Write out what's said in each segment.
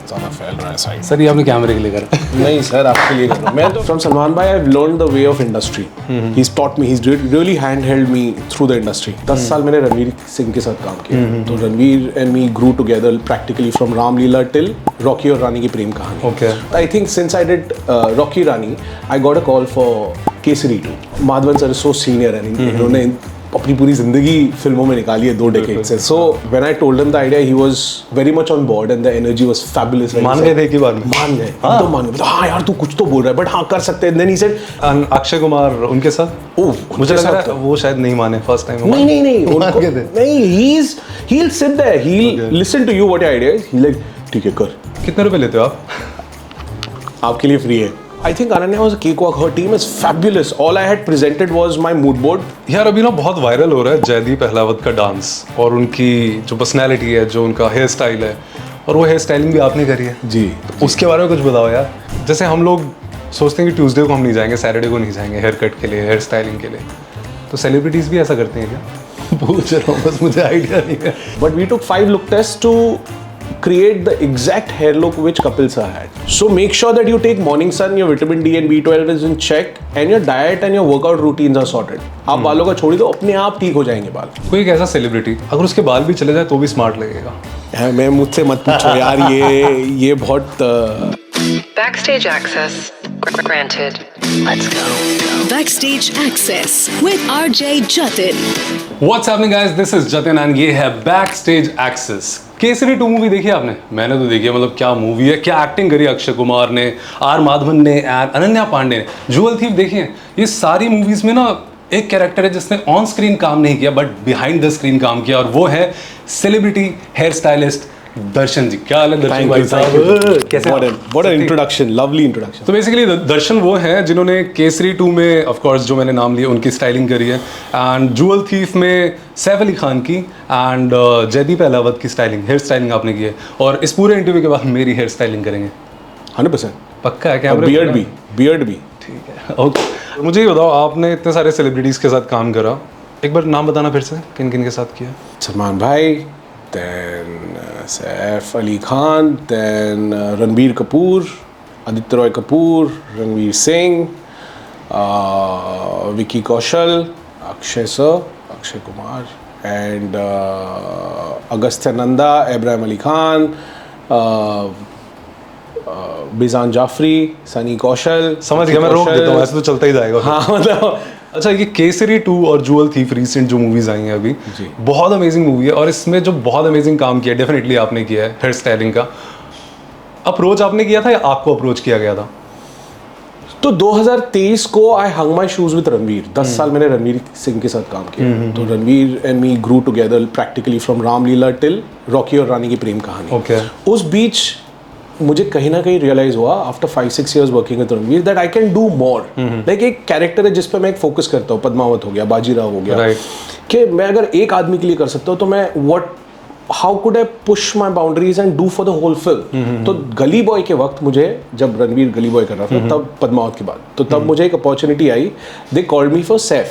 ज़्यादा फैल रहा है साइड। सर ये आपने कैमरे के लिए करा? नहीं सर, आपके लिए कर रहा हूँ मैं तो। फ्रॉम सलमान भाई I have learn the way of industry. He is taught me, he is really hand held me through the industry. 10 साल मैंने रणवीर सिंह के साथ काम किया, तो Ranveer and me grew together practically from Ramleela till Rocky Aur Rani Ki Prem Kahani. Okay. I think since I did Rocky Rani I got a call for Kesari 2। Madhavan sir is so senior and इन्होंने अपनी पूरी जिंदगी फिल्मों में निकाली है 2 डेकेड से। So when I told him the idea he was very much on board and the energy was fabulous. मान गए थे एक ही बार में? मान गए, तो मान गए। हाँ यार तू कुछ तो बोल रहा है, बट हाँ कर सकते हैं। Then he said Akshay Kumar उनके साथ? ओह मुझे लग रहा है वो शायद नहीं माने फर्स्ट टाइम। नहीं मान गए थे? नहीं, he'll sit there, he'll listen to you what your idea is, he'll like ठीक है कर। कितने रुपए लेते हो आप? आपके लिए फ्री है। I think Ananya was a cakewalk. Her team is fabulous. All I had presented was my mood board. यार अभी ना बहुत वायरल हो रहा है जयदीप अहलावत का डांस और उनकी जो पर्सनैलिटी है, जो उनका हेयर स्टाइल है, और वो हेयर स्टाइलिंग भी आपने करी है जी। तो उसके बारे में कुछ बताओ यार। जैसे हम लोग सोचते हैं कि ट्यूसडे को हम नहीं जाएंगे, सैटरडे को नहीं जाएंगे हेयर कट के लिए, हेयर स्टाइलिंग के लिए, तो सेलिब्रिटीज़ भी ऐसा करते हैं क्या? पूछ रहा हूँ बस, मुझे आइडिया नहीं है। But we took 5 look tests to create the exact hair look which Kapil sir had. So make sure that you take morning sun, your vitamin D and B12 is in check, and your diet and your workout routines are sorted. आप बालों का छोड़ी दो, अपने आप ठीक हो जाएंगे बाल। कोई एक ऐसा सेलिब्रिटी अगर उसके बाल भी चले जाए तो भी स्मार्ट लगेगा? मैं मुझसे मत पूछो यार, ये बहुत Backstage access granted. Let's go. Backstage Access with RJ Jatin. What's happening guys? This is Jatin and ये है Backstage Access. केसरी 2 मूवी देखी आपने? मैंने तो देखी है। मतलब क्या मूवी है, क्या एक्टिंग करी अक्षय कुमार ने, आर माधवन ने, अनन्या पांडे ने। ज्वेल थीफ देखी है? ये सारी मूवीज में ना एक कैरेक्टर है जिसने ऑन स्क्रीन काम नहीं किया बट बिहाइंड द स्क्रीन काम किया, और वो है सेलिब्रिटी हेयर स्टाइलिस्ट दर्शन जी। क्या हाल है दर्शन भाई साहब? कैसे? What an introduction, lovely introduction. तो बेसिकली दर्शन वो हैं जिन्होंने केसरी 2 में ऑफ कोर्स जो मैंने नाम लिया उनकी स्टाइलिंग करी है, एंड ज्वेल थीफ में सैफ अली खान की एंड जयदीप अहलावत की स्टाइलिंग, हेयर स्टाइलिंग आपने की है, और इस पूरे इंटरव्यू के बाद मेरी हेयर स्टाइलिंग करेंगे 100%। पक्का है? क्या बियर्ड भी। ठीक है, ओके। मुझे ये बताओ, आपने इतने सारे सेलिब्रिटीज़ के साथ काम करा, एक बार नाम बताना फिर से, किन किन के साथ किया? सलमान भाई, then Saif Ali Khan, then Ranbir Kapoor, Aditya Roy Kapoor, Ranveer Singh, Vicky Kaushal, Akshay Kumar, and Agastya Nanda, Ibrahim Ali Khan, Bijan Jafri, Sunny Kaushal. समझ गया, मैं रोक देता हूँ, ऐसे तो चलता ही जाएगा। हाँ मतलब अच्छा, ये केसरी 2 और ज्वेल थीफ रिसेंट जो मूवीज आई हैं अभी, बहुत अमेजिंग मूवी है, और इसमें जो बहुत अमेजिंग काम किया डेफिनेटली आपने किया है हेयर स्टाइलिंग का। अप्रोच आपने किया था या आपको अप्रोच किया गया था? तो 2023 को आई हंग माई शूज विद रणवीर। 10 साल मैंने रणवीर सिंह के साथ काम किया, तो Ranveer and me grew together practically from Ramleela till Rocky Aur Rani Ki Prem Kahani. Okay. उस बीच मुझे कहीं ना कहीं रियलाइज हुआ after 5-6 years working with Ranveer that I can do more. Like एक कैरेक्टर है जिस पे मैं एक फोकस करता हूँ, पद्मावत हो गया, बाजीराव हो गया, कि मैं अगर एक आदमी के लिए कर सकता हूँ तो मैं how could I push my boundaries and do for the whole film. तो गली बॉय के वक्त मुझे, जब रणवीर गली बॉय कर रहा था, तब पद्मावत के बाद, तो तब मुझे एक अपॉर्चुनिटी आई, they called me for Saif,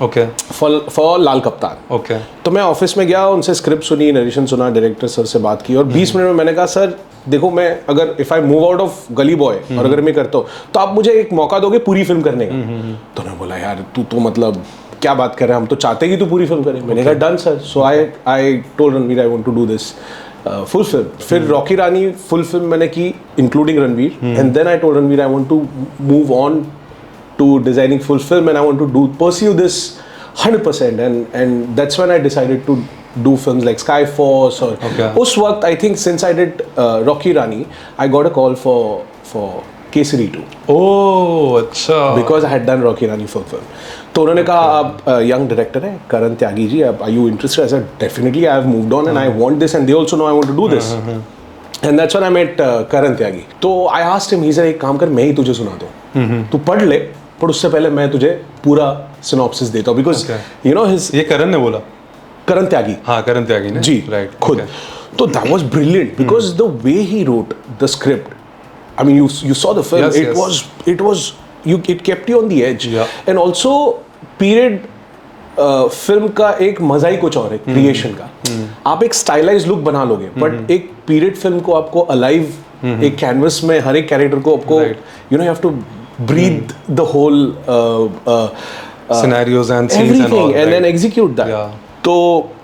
okay, for Laal Kaptaan. Okay. तो मैं ऑफिस में गया, उनसे स्क्रिप्ट सुनी, नरेशन सुना, डायरेक्टर सर से बात की, और 20 मिनट में मैंने कहा सर देखो, मैं अगर if I move out of गली बॉय और अगर मैं करता हूँ तो आप मुझे एक मौका दोगे पूरी फिल्म करने का? तो मैं बोला यार तू तो मतलब क्या बात कर रहे हैं, हम तो चाहते कि तू पूरी फिल्म करे। मैंने कहा done sir. So I told Ranveer I want to do this full film. फिर रॉकी रानी फुल फिल्म मैंने की including Ranveer, and then I told Ranveer I want to move on to designing full film and I want to pursue this 100%, and that's when I decided to do films like Sky Force, or उस वक्त I think since I did Rocky Rani, I got a call for Kesari 2. ओह अच्छा। Because I had done Rocky Rani full film. तो उन्होंने कहा आप young director हैं करण Tyagi ji, are you interested? I said definitely, I have moved on and I want this, and they also know I want to do this. And that's when I met करण त्यागी. तो I asked him, he said एक काम कर, मैं ही तुझे सुना दूँ, तू पढ़ ले, पर उससे पहले मैं तुझे पूरा सिनॉप्सिस देता हूँ, बिकॉज यू नो हिज। ये करण ने बोला? करण त्यागी, हाँ करण त्यागी ने जी, राइट, खुद। तो that was brilliant because the way he wrote the script, I mean you saw the film, it kept you on the edge, and also period film का एक मजा ही कुछ और है क्रिएशन का। आप एक स्टाइलाइज लुक बना लोगे, बट एक पीरियड फिल्म को आपको अलाइव एक कैनवस में हर एक कैरेक्टर को आपको you know have to breathe the whole scenarios and scenes and all, everything and then execute that. Yeah. तो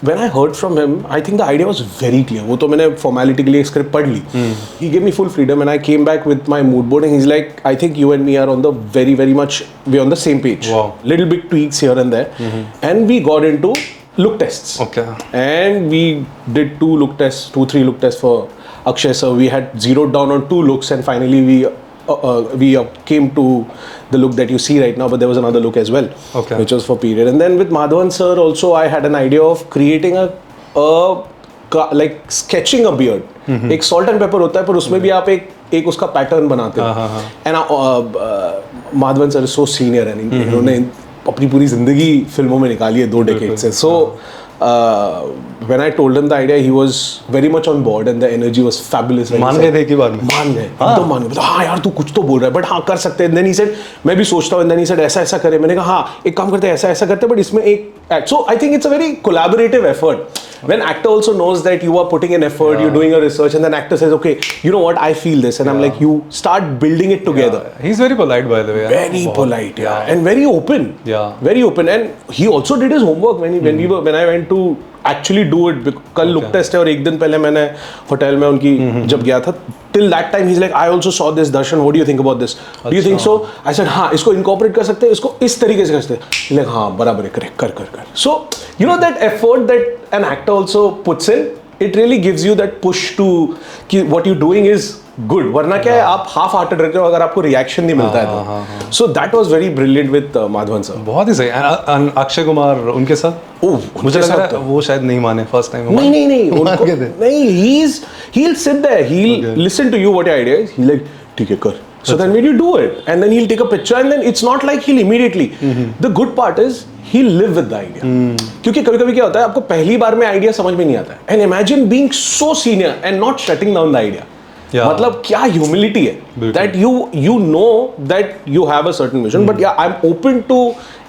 when I heard from him, I think the idea was very clear. वो तो मैंने formality के लिए script पढ़ ली. He gave me full freedom and I came back with my mood board and he's like, I think you and me are on the very much, we're on the same page. Wow. Little bit tweaks here and there. And we got into look tests. Okay. And we did 3 look tests for Akshay sir. We had zeroed down on 2 looks and finally we came to the look that you see right now, but there was another look as well, Okay. which was for period. And then with Madhavan sir also, I had an idea of creating like sketching a beard. एक salt and pepper होता है, पर उसमें भी आप एक उसका pattern बनाते हो. And Madhavan sir is so senior and इन्होंने अपनी पूरी जिंदगी फिल्मों में निकाली है 2 decades से. So when I told him the idea, he was very much on board and the energy was fabulous. मान गए थे एक ही बार में? मान गए, एकदम मान गए. हाँ यार तू कुछ तो बोल रहा है, बट हाँ कर सकते हैं. Then he said मैं भी सोचता हूँ. And then he said ऐसा करें. मैंने कहा हाँ एक काम करते हैं, ऐसा करते हैं, but इसमें एक act. So I think it's a very collaborative effort. When actor also knows that you are putting in effort, you're doing a research, and then actor says, okay, you know what, I feel this, and I'm like, you start building it together. He's very polite, by the way. Very polite, yeah, and very open. Yeah. Very open, and he also did his homework when I went to actually do it. कल look test है और एक दिन पहले मैंने hotel में उनकी जब गया था, till that time he's like, I also saw this, Darshan, what do you think about this? Do you think so? I said हाँ, इसको incorporate कर सकते हैं, इसको इस तरीके से कर सकते हैं. He's like हाँ बराबर है, correct, कर. So you know that effort that an actor also puts in, it really gives you that push to कि what you're doing is good. वरना क्या है, आप half hearted रहते हो अगर आपको reaction नहीं मिलता है तो. So that was very brilliant with Madhavan sir. बहुत ही सही. And अक्षय कुमार उनके साथ मुझे लग रहा है वो शायद नहीं माने फर्स्ट टाइम. नहीं उनको नहीं, he'll sit there, he'll listen to you what your idea is. He'll like ठीक है कर. So then when you do it and then he'll take a picture and then it's not like he'll immediately. The good part is he'll live with the idea. क्योंकि कभी-कभी क्या होता है, आपको पहली बार में आइडिया समझ में नहीं आता है. And imagine being so senior and not shutting down the idea. मतलब क्या ह्यूमिलिटी है that you know that you have a certain vision, but yeah, I'm open to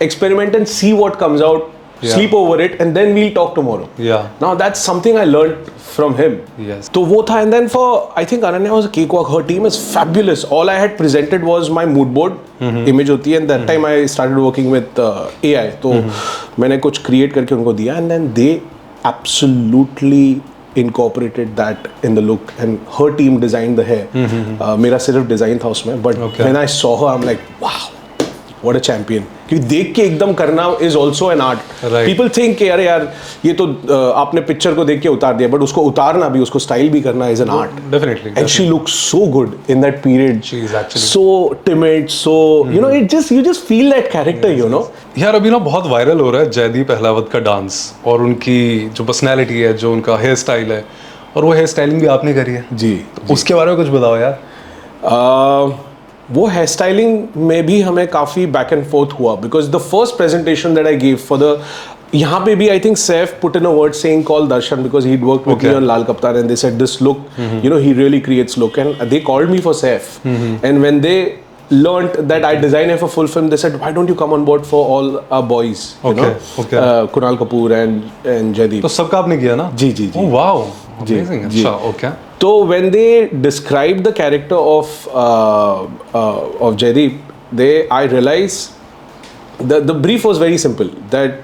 experiment and see what comes out, sleep over it, and then we'll talk tomorrow. Yeah. Now that's something I learned from him. Yes. तो वो था, and then for I think Ananya was a cakewalk. Her team is fabulous. All I had presented was my mood board image होती है, and that time I started working with AI. तो मैंने कुछ create करके उनको दिया, and then they absolutely incorporated that in the look, and her team designed the hair. मेरा सिर्फ डिजाइन था उसमें, but when I saw her, I'm like, wow, what a champion. क्योंकि देख के एकदम करना is also an art. Right. People think कि अरे यार ये तो आपने पिक्चर को देख के उतार दिया, but उसको उतारना भी, उसको स्टाइल भी करना is an art. Definitely. And she looks so good in that period. She is actually so timid, so you know, you just feel that character, you know. यार अभी ना बहुत वायरल हो रहा है जयदीप अहलावत का डांस और उनकी जो पर्सनैलिटी है, जो उनका हेयर स्टाइल है, और वो हेयर स्टाइलिंग भी आपने करी है. जी. उसके बारे में कुछ बताओ यार. वो हेयर स्टाइलिंग में भी हमें काफ़ी बैक एंड फोर्थ हुआ, because the first presentation that I give for the, यहाँ पे भी I think Saif put in a word saying call Darshan, because he worked with me on Laal Kaptaan and they said this look, you know, he really creates look, and they called me for Saif, and when they learned that I design it for full film, they said, why don't you come on board for all our boys, you know, Kunal Kapoor and Jaideep. तो सबका आपने किया ना? जी. Oh wow, amazing. अच्छा, okay. So when they described the character of Jaideep, I realized the brief was very simple, that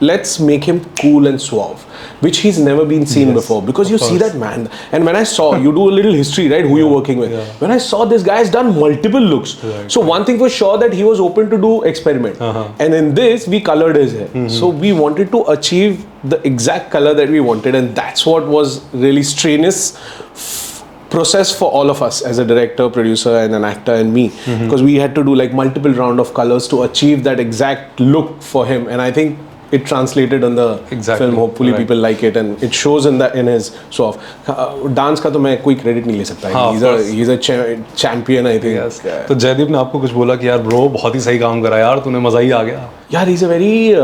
let's make him cool and suave, which he's never been seen before, because you see that man, and when I saw, you do a little history, right, who you're working with, when I saw this guy has done multiple looks, so one thing for sure that he was open to do experiment, and in this we colored his hair, so we wanted to achieve the exact color that we wanted, and that's what was really strenuous process for all of us as a director, producer, and an actor, and me, because we had to do like multiple round of colors to achieve that exact look for him, and I think it translated on the film. Hopefully people like it, and it shows in his show off. Dance का तो मैं कोई credit नहीं ले सकता. He's a champion, I think. Yes. तो जयदीप ने आपको कुछ बोला कि यार ब्रो बहुत ही सही काम करा यार, तूने मजा ही आ गया? यार he's a very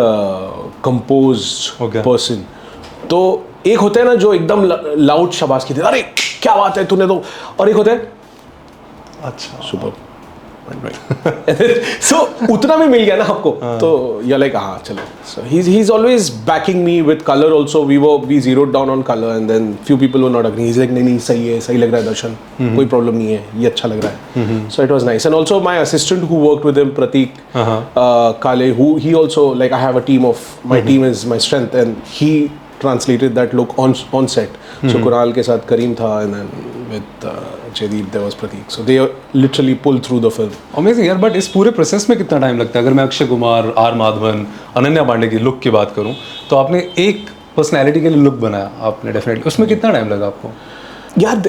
composed person. तो एक होता है ना जो एकदम लाउड शाबाश की, अरे क्या बात है तूने तो, और एक होता है अच्छा सुपर, So उतना भी मिल गया ना आपको, तो you're like हाँ चलो. So he's always backing me with color also. We zeroed down on color and then few people were not agreeing. He's like नहीं सही है, सही लग रहा है दर्शन, कोई problem नहीं है, ये अच्छा लग रहा है. So it was nice. And also my assistant who worked with him, Pratik Kale, he also, like I have a team of, my team is my strength, and he translated that look on set. So Kunal के साथ करीम था, and then with Jaideep there was Pratik. So they literally pulled through the film. Amazing यार. But इस पूरे process में कितना time लगता है? अगर मैं अक्षय कुमार, आर माधवन, अनन्या पांडे की लुक की बात करूं, तो आपने एक पर्सनैलिटी के लिए लुक बनाया आपने, डेफिनेटली उसमें कितना टाइम लगा आपको? यार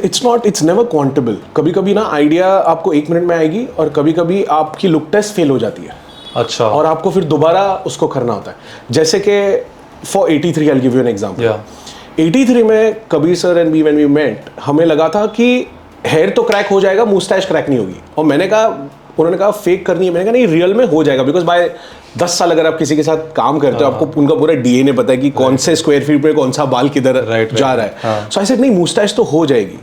it's never quantable. कभी कभी ना आइडिया आपको 1 मिनट में आएगी, और कभी कभी आपकी लुक टेस्ट फेल हो जाती है. अच्छा. और आपको फिर दोबारा उसको करना होता है. जैसे कि for 83 I'll give you an example. 83 में Kabir sir and me when we met, हमें लगा था कि हेयर तो क्रैक हो जाएगा, मुस्टैच क्रैक नहीं होगी. और मैंने कहा, उन्होंने कहा फेक करनी है, मैंने कहा नहीं रियल में हो जाएगा, बिकॉज बाय 10 साल अगर आप किसी के साथ काम करते हो, आपको उनका पूरा डीएनए पता है कि कौन से स्क्वायर फीट पे कौन सा बाल किधर जा रहा है. सो आई सेड नहीं, मुस्टैच तो हो जाएगी.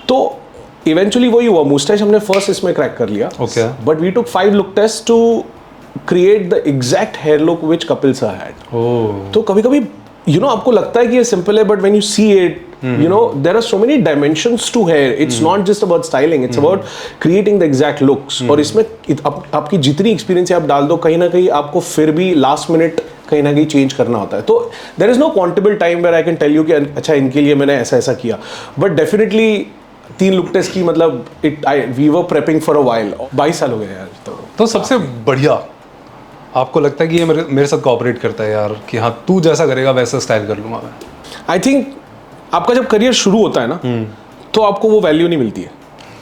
तो इवेंचुअली वही हुआ, मुस्टैच हमने फर्स्ट इसमें क्रैक कर लिया. But we took 5 look test to create the exact hair look which Kapil sir had. तो कभी कभी आपको लगता है कि ये सिंपल है, but when you see it, there are so many dimensions to hair. It's not just about styling, it's about creating the exact looks. और इसमें आपकी जितनी एक्सपीरियंस आप डाल दो, कहीं ना कहीं आपको फिर भी लास्ट मिनट कहीं ना कहीं चेंज करना होता है. तो there is no quantable time where I can tell you कि अच्छा इनके लिए मैंने ऐसा ऐसा किया. But definitely 3 लुक टेस्ट की, मतलब we were prepping for a while. 22 साल हो गए यार. तो सबसे बढ़िया आपको लगता है कि ये मेरे साथ कोऑपरेट करता है यार, कि हाँ तू जैसा करेगा वैसा स्टाइल कर लूँगा मैं? आई थिंक आपका जब करियर शुरू होता है ना, तो आपको वो वैल्यू नहीं मिलती है.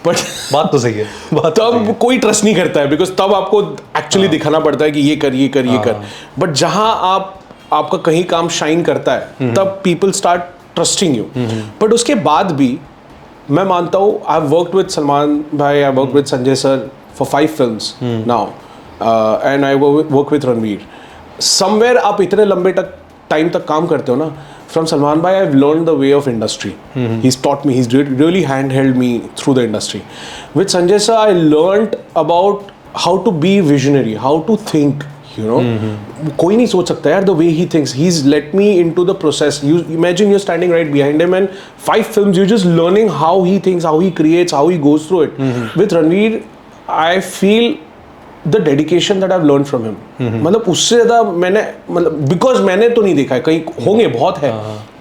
बट बात तो सही है. तब कोई ट्रस्ट नहीं करता है, बिकॉज तब आपको एक्चुअली दिखाना पड़ता है कि ये कर. बट जहां आपका कहीं काम शाइन करता है, तब people start trusting you. But उसके बाद भी मैं मानता हूँ, I have worked with Salman भाई, I worked with Sanjay sir for 5 films now, and I work with Ranveer. Somewhere आप इतने लंबे टाइम तक काम करते हो ना, from Salman Bhai, I've learned the way of industry. He's taught me, he's really handheld me through the industry. With Sanjay sir, I learned about how to be visionary, how to think, कोई नहीं सोच सकता यार the way he thinks. He's let me into the process. You imagine you're standing right behind him, and 5 films, you're just learning how he thinks, how he creates, how he goes through it. With Ranveer, I feel the dedication that I've learned from him. मतलब उससे ज़्यादा मैंने, मतलब because मैंने तो नहीं देखा है, कहीं होंगे बहुत है,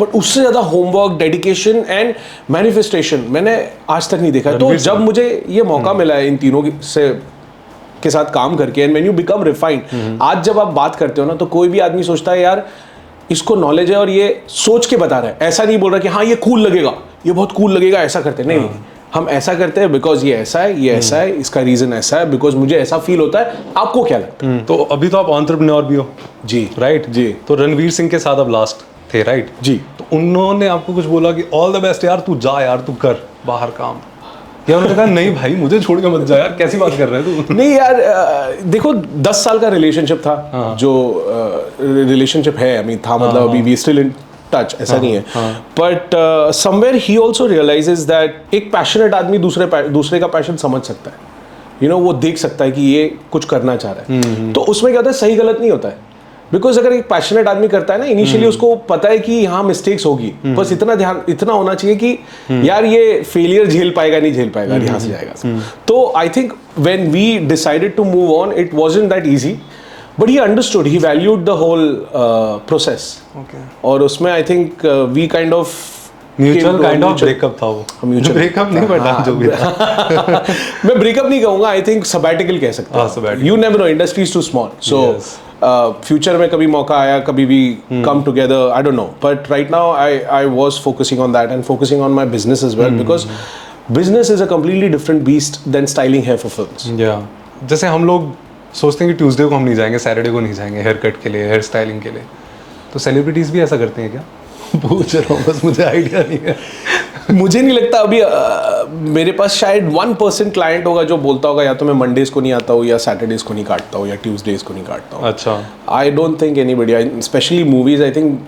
बट उससे ज़्यादा होमवर्क, डेडिकेशन एंड मैनिफेस्टेशन मैंने आज तक नहीं देखा है. तो जब मुझे ये मौका मिला है इन तीनों के साथ काम करके, and when you become refined, आज जब आप बात करते हो ना, तो कोई भी आदमी सोचता है यार इसको नॉलेज है और ये सोच के बता रहा है, ऐसा नहीं बोल रहा कि हाँ ये कूल लगेगा, ये बहुत कूल लगेगा, ऐसा करते हैं. नहीं, हम ऐसा करते हैं बिकॉज ये ऐसा है, ये ऐसा है, इसका रीजन ऐसा है, बिकॉज मुझे ऐसा फील होता है. आपको क्या लगता है? तो अभी तो आप एंटरप्रेन्योर भी हो जी, राइट जी. तो रणवीर सिंह के साथ अब लास्ट थे, राइट जी. तो उन्होंने आपको कुछ बोला कि ऑल द बेस्ट यार, तू जा यार, तू कर बाहर काम, या उन्होंने कहा नहीं भाई मुझे छोड़ के मत जा यार, कैसी बात कर रहे हैं तू? नहीं यार, देखो 10 साल का रिलेशनशिप था, जो रिलेशनशिप है, आई मीन था, मतलब अभी वी स्टिल इन टच, ऐसा नहीं है. But somewhere he also realises that एक पैशनेट आदमी दूसरे का पैशन समझ सकता है. वो देख सकता है कि ये कुछ करना चाह रहा है. तो उसमें क्या होता है, सही गलत नहीं होता है, बिकॉज अगर एक पैशनेट आदमी करता है ना, इनिशियली उसको पता है कि हाँ मिस्टेक्स होगी, बस इतना होना चाहिए कि यार ये फेलियर झेल पाएगा नहीं झेल पाएगा, यहाँ से जाएगा. तो I think when we decided to move on, it wasn't that easy, but he understood, he valued the whole process. Okay. और उसमें I think we kind of mutual kind of breakup था वो. ब्रेकअप नहीं बता जो भी था. मैं ब्रेकअप नहीं कहूँगा, आई थिंक सबैटिकल कह सकता हूँ. You never know, industry is too small, so future में कभी मौका आया, कभी भी come together, I don't know, but right now I was focusing on that and focusing on my business as well, because business is a completely different beast than styling hair for films. जैसे हम लोग सोचते हैं कि Tuesday को हम नहीं जाएंगे, सैटरडे को नहीं जाएंगे हेयर कट के लिए, हेयर स्टाइलिंग के लिए, तो सेलिब्रिटीज भी ऐसा करते हैं क्या? पूछ रहा हूँ, बस मुझे आइडिया नहीं है. मुझे नहीं लगता अभी मेरे पास शायद 1% क्लाइंट होगा जो बोलता होगा या तो मैं मंडेज को नहीं आता हूँ, या सैटरडेज को नहीं काटता हूँ, या ट्यूसडेज को नहीं काटता हूँ. अच्छा. I don't think anybody, specially movies, I think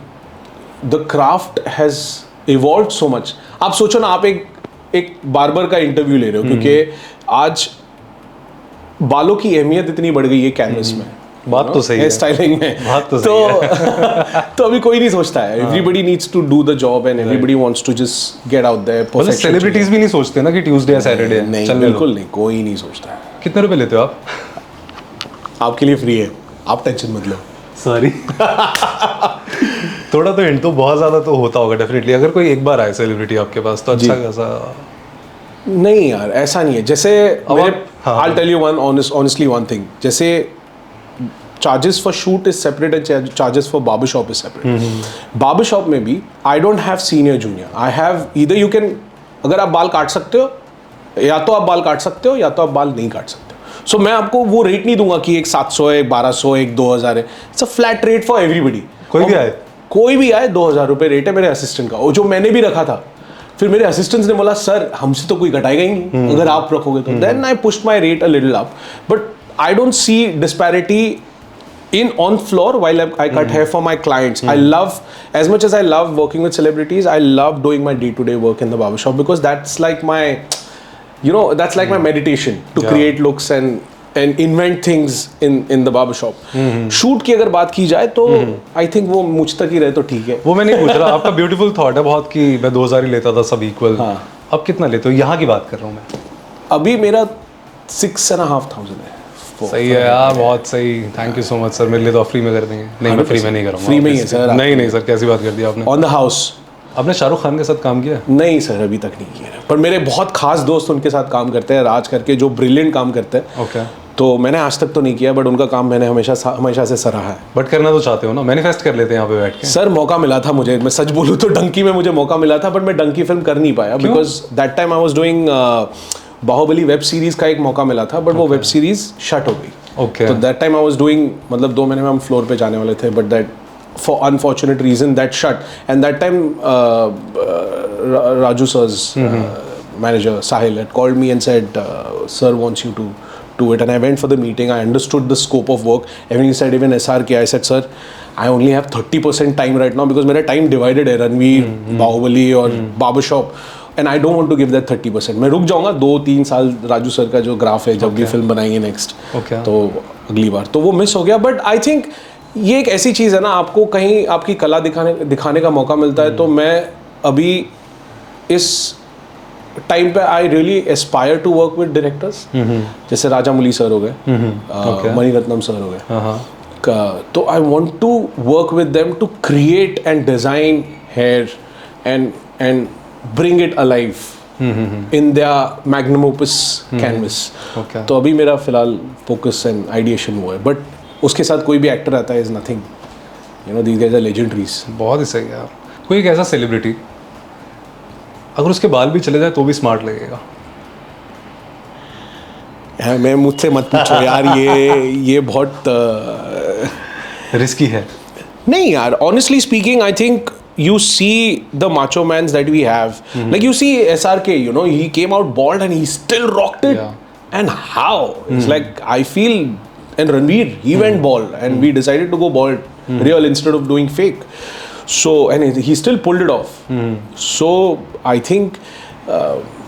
the craft has evolved so much. आप सोचो ना, आप एक बार्बर का इंटरव्यू ले रहे हो, क्योंकि आज बालों की अहमियत इतनी बढ़ गई है कैनवस में, बात तो सही है, स्टाइलिंग में, बात तो सही है। तो अभी कोई नहीं सोचता है, everybody needs to do the job and everybody wants to just get out there. मतलब सेलिब्रिटीज भी नहीं सोचते ना कि ट्यूसडे या सैटरडे है, नहीं, बिल्कुल नहीं, कोई नहीं सोचता है। कितने रुपए लेते हो आप? आपके लिए फ्री है, आप टेंशन मत लो। सॉरी थोड़ा तो हिंट तो बहुत ज्यादा तो होता होगा डेफिनेटली, अगर कोई एक बार आए सेलिब्रिटी आपके पास तो अच्छा खासा। नहीं यार, ऐसा नहीं है। जैसे I'll tell you honestly one thing, जैसे charges for shoot is separate and charges for barbershop is separate. Barbershop में भी I don't have senior junior, I have either you can, अगर आप बाल काट सकते हो या तो आप बाल काट सकते हो या तो आप बाल नहीं काट सकते हो। सो मैं आपको वो रेट नहीं दूंगा कि एक 700 है, एक 1200, एक 2000 है। It's a flat rate for everybody. कोई भी आए 2000 रुपये रेट है मेरे असिस्टेंट का, वो जो मैंने भी रखा था। फिर मेरे असिस्टेंट्स ने बोला सर हमसे तो कोई घटाएगा ही नहीं अगर आप रखोगे तो। Then I pushed my rate a little up, but I don't see disparity in on floor while I cut hair for my clients. I love, as much as I love working with celebrities, I love doing my day-to-day work in the barbershop because that's like my, you know, that's like my meditation to create looks and invent things in the barbershop. Shoot की अगर बात की जाए तो I think वो मुझ तक ही रहे तो ठीक है। वो मैं नहीं पूछ रहा, आपका ब्यूटीफुल थॉट है बहुत कि मैं 2000 ही लेता था सब इक्वल। अब कितना लेते हो? यहाँ की बात कर रहा हूँ मैं। अभी मेरा 6,500 है। सही है यार, बहुत सही। Thank you so much sir, मेरे लिए तो फ्री में कर देंगे। नहीं, मैं फ्री में नहीं करूँगा। फ्री में ही है सर। नहीं सर, कैसी बात कर दी आपने। On the house. आपने शाहरुख खान के साथ काम किया? नहीं सर, अभी तक नहीं किया, पर मेरे बहुत खास दोस्त उनके साथ काम करते हैं, राज करके, जो ब्रिलियंट काम करते हैं। ओके। तो मैंने आज तक तो नहीं किया, बट उनका काम मैंने हमेशा से सराहा है। बट करना तो चाहते हो ना? मैनिफेस्ट कर लेते हैं यहाँ पे बैठ के। सर मौका मिला था मुझे, मैं सच बोलूँ तो डंकी में मुझे मौका मिला था, बट मैं डंकी फिल्म कर नहीं पाया because that time I was doing Baahubali web series का एक मौका मिला था, बट वो वेब सीरीज शट हो गई। Okay. तो that time I was doing, मतलब 2 महीने में हम फ्लोर पे जाने वाले थे, but that for unfortunate reason that shut. And that time Raju sir's manager Sahil had called me and said sir wants you to do it, and I went for the meeting. I understood the scope of work. Everything said, even SRK, I said sir I only have 30% time right now because मेरा time divided है रणवीर, बाहुबली और barbershop, and I don't want to give that 30%. मैं रुक जाऊंगा 2-3 साल, Raju sir का जो graph है, जब भी फिल्म बनाएंगे नेक्स्ट, तो अगली बार तो वो मिस हो गया। बट आई थिंक ये एक ऐसी चीज़ है ना, आपको कहीं आपकी कला दिखाने का मौका मिलता है। तो मैं अभी इस टाइम पे I really aspire to work with directors, जैसे राजामौली सर हो गए, मणिरत्नम सर हो गए, तो I want to work with them to create and design hair and bring it alive in their magnum opus canvas. तो अभी मेरा फिलहाल focus and ideation वो है, but उसके साथ कोई भी एक्टर आता है is nothing, you know, these guys are legendaries. बहुत ही सही यार। कोई एक ऐसा सेलिब्रिटी अगर उसके बाल भी चले जाए तो भी स्मार्ट लगेगा? मैं मुझसे मत पूछो यार, ये बहुत रिस्की है। नहीं यार, honestly speaking, I think you see the macho mans that we have, like you see SRK, you know, he came out bald and he still rocked it. And how? It's like, I feel, and Ranveer, he went bald and we decided to go bald real instead of doing fake. So, and he still pulled it off. So I think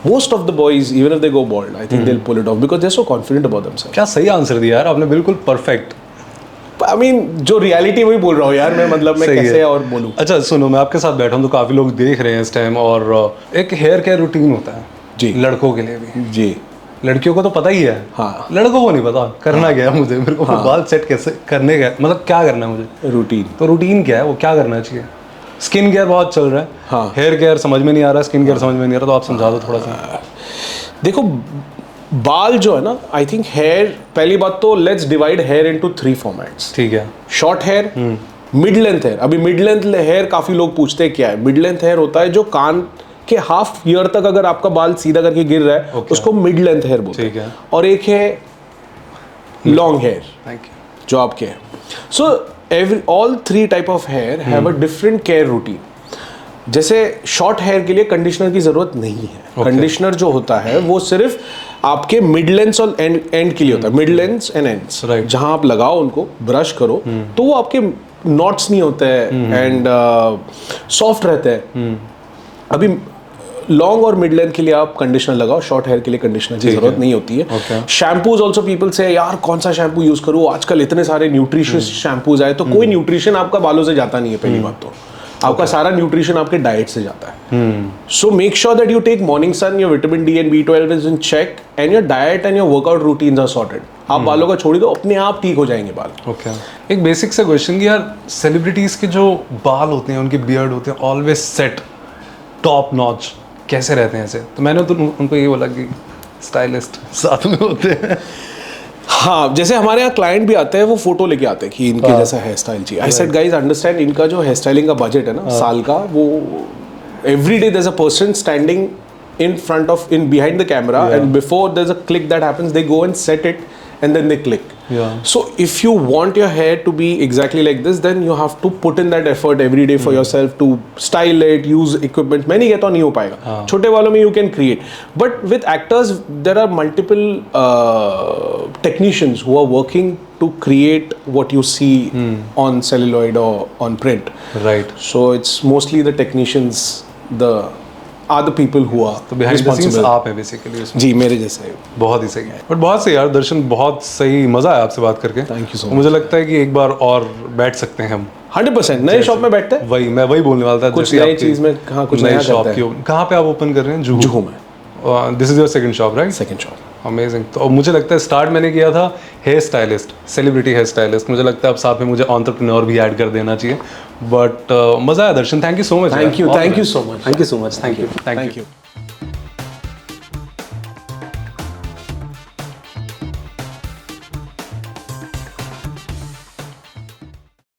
most of the boys, even if they go bald, I think they'll pull it off because they're so confident about themselves. क्या सही answer दिया यार आपने, बिल्कुल perfect. I mean, जो reality वही बोल रहा हूँ यार मैं, मतलब मैं कैसे और बोलूँ। अच्छा सुनो, मैं आपके साथ बैठा हूँ तो काफ़ी लोग देख रहे हैं इस टाइम, और एक हेयर केयर रूटीन होता है जी, लड़कों के लिए भी। जी, लड़कियों को तो पता ही है। हाँ, लड़कों को नहीं पता करना क्या है मुझे, मेरे को बाल सेट कैसे करने का, मतलब क्या करना है मुझे, रूटीन। तो रूटीन क्या है, वो क्या करना चाहिए? स्किन केयर बहुत चल रहा है, हाँ, हेयर केयर समझ में नहीं आ रहा, स्किन केयर समझ में नहीं आ रहा, तो आप समझा दो थोड़ा सा। देखो बाल जो है ना, आई थिंक हेयर, पहली बात तो let's divide hair into 3 formats. ठीक है। Short hair, mid length hair. अभी मिड लेंथ हेयर काफी लोग पूछते हैं क्या है। मिड लेंथ हेयर होता है जो कान के हाफ ईयर तक अगर आपका बाल सीधा करके गिर रहा है, उसको मिड लेंथ हेयर बोलते हैं। और एक है लॉन्ग हेयर, जो आपके है। So all 3 type of hair have a different care routine. जैसे शॉर्ट हेयर के लिए कंडीशनर की जरूरत नहीं है। कंडीशनर जो होता है वो सिर्फ आपके मिड लेंस और एंड के लिए होता है, मिड लेंस एंड एंड्स, जहां आप लगाओ उनको, ब्रश करो तो वो आपके नॉट्स नहीं होते हैं एंड सॉफ्ट रहते हैं। अभी लॉन्ग और मिड लेंथ के लिए आप कंडीशनर लगाओ, शॉर्ट हेयर के लिए कंडीशनर की जरूरत नहीं होती Okay. है. शैम्पूज ऑल्सो पीपल से यार कौन सा शैम्पू यूज करूँ, आजकल इतने सारे न्यूट्रिशियस शैम्पूज आए, तो कोई न्यूट्रिशन आपका बालों से जाता नहीं है. पहली बात तो आपका सारा न्यूट्रिशन आपके डाइट से जाता है. So make sure that you take morning sun, your vitamin D and B12 is in check, and your diet and your workout routines are sorted. आप बालों का छोड़ दो, अपने आप ठीक हो जाएंगे बाल. ओके. एक बेसिक सा क्वेश्चन कि यार सेलिब्रिटीज के जो बाल होते हैं, उनके बियर्ड होते हैं ऑलवेज सेट, टॉप नॉच, कैसे रहते हैं ऐसे? तो मैंने तो उनको ये बोला कि स्टाइलिस्ट साथ में होते हैं. हाँ, जैसे हमारे यहाँ क्लाइंट भी आते हैं, वो फोटो लेके आते हैं कि इनके जैसा हेयर स्टाइल चाहिए. आई सेड गाइस अंडरस्टैंड, इनका जो हेयर स्टाइलिंग का बजट है ना साल का, वो every day there is a person standing in front of, in behind the camera, and before there's a click that happens, they go and set it and then they click. So if you want your hair to be exactly like this, then you have to put in that effort every day for yourself to style it, use equipment. मैं नहीं कहता नहीं हो पाएगा, छोटे वालों में you can create, but with actors there are multiple technicians who are working to create what you see on celluloid or on print. Right. So it's mostly the technicians, are the people who are तो behind the scenes responsible. आप हैं basically उसमें. जी, मेरे जैसे. बहुत ही सही है. But बहुत सही यार दर्शन, बहुत सही, मजा आया आपसे बात करके. Thank you so मुझे लगता है कि एक बार और बैठ सकते हैं हम. 100% नए शॉप में बैठते हैं. मैं वही बोलने वाला था. कुछ नई चीज में, हाँ, कुछ नया शॉप करते हैं. कहाँ पे आप ओपन कर रहे हैं? जुहू में. This is your second shop, right? Second shop. Amazing. तो मुझे लगता है स्टार्ट मैंने किया था hair stylist, celebrity hair stylist. मुझे लगता है अब साथ में मुझे एंटरप्रेन्योर भी ऐड कर देना चाहिए. बट मजा आया Darshan. Thank you so much. Thank you so much. Thank you.